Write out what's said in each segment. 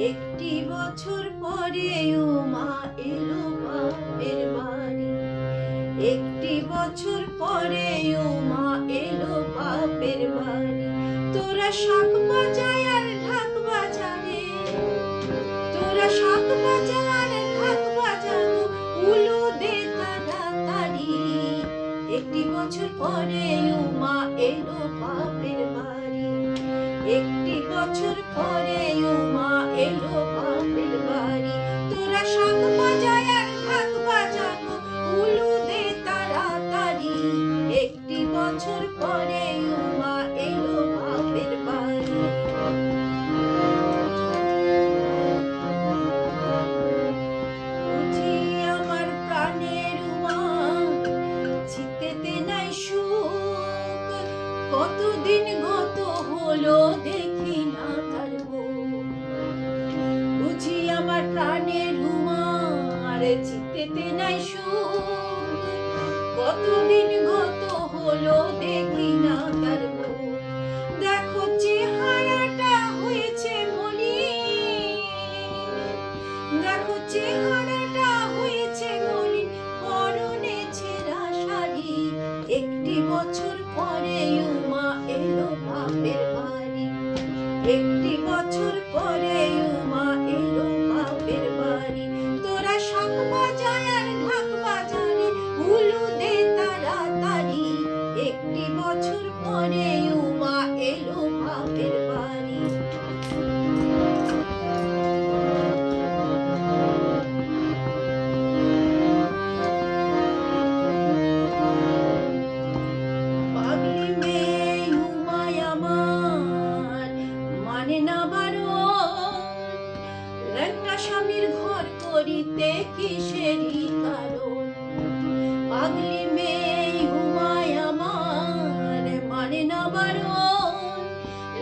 একটি বছর পরে উমা এলো বাপের বাড়ি। একটি বছর পরে উমা এলো বাপের বাড়ি। তোরা শাক বাজায় আর ঢাক বাজারে, তোরা শাক বাজায় আর ঢাক বাজানো, উলু দে তাড়াতাড়ি। একটি বছর পরে উমা এলো বাপের বাড়ি। একটি বছর পরে উমা এলো বাপের বাড়ি। তোরা শাক বাজায় আর ঢাক বাজানো, উলু দে তাড়াতাড়ি। একটি বছর পরে উমা এলো বাপের বাড়ি। বুঝি আমার প্রাণের উমা, চিতেতে নাই সুখ। কতদিন গত হলো দেখি না তার মুখ। বুঝি আমার প্রাণের উমা, আরে চিতেতে নাই সুখ। কতদিন গত হলো দেখি না তার মুখ। দেখো চেহারাটা হয়েছে মলিন, দেখো চেহারাটা হয়েছে মলিন, পরনে ছেঁড়া শাড়ি। একটি বছর পরে উমা এলো বাপের বাড়ি। একটি বছর পরে উমা এলো বাপের বাড়ি। তোরা শাক বাজায় আর ঢাক বাজারে, উলু দে তাড়াতাড়ি। একটি বছর পরে উমা এলো বাপের বাড়ি। পাগলি মেয়ে উমায় আমার মানে না বারণ, ল্যাংটা স্বামীর ঘর করিতে কিসেরই কারণ। পাগলি মেয়ে উমায় আমার মানে না বারণ,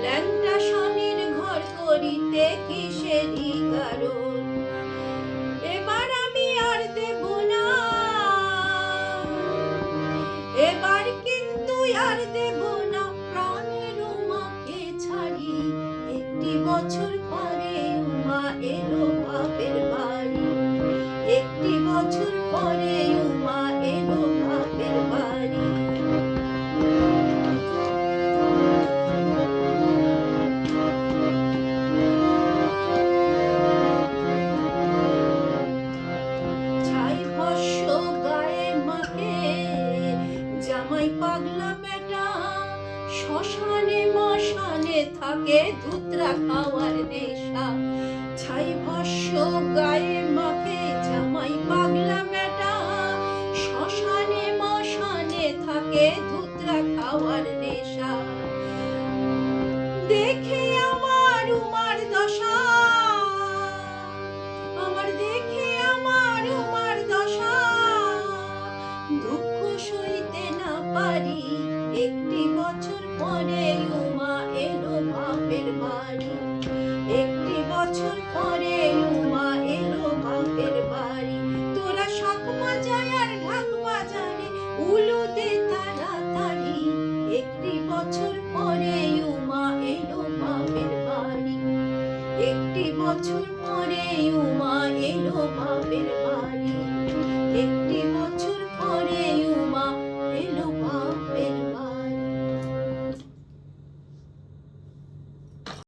ল্যাংটা স্বামীর ঘর করিতে কিসেরই কারণ। এবার আমি আর দেব না, এবার কিন্তু আর দেব না প্রাণের উমাকে ছাড়ি। একটি বছর পরে উমা এলো বাপের বাড়ি। একটি বছর পরে উমা এলো বাপের বাড়ি। ছাই ভস্য গায়ে মাখে জামাই পাগলা বেটা, শ্মশানে মশানে থাকে ধুতরা খাওয়ার নেশা। ছাই ভস্য গায়ে মাখে জামাই পাগলা বেটা, শ্মশানে মশানে থাকে ধুতরা খাওয়ার নেশা। দেখে আমার উমার দশা, আমার দেখে আমার উমার দশা, দুঃখ সইতে না পারি। একটি বছর পরে উমা এলো বাপের বাড়ি। একটি বছর পরে উমা এলো বাপের বাড়ি। তোরা শাক বাজায় আর ঢাক বাজারে, উলু দে তাড়াতাড়ি। একটি বছর পরে উমা এলো বাপের বাড়ি। একটি বছর পরে উমা এলো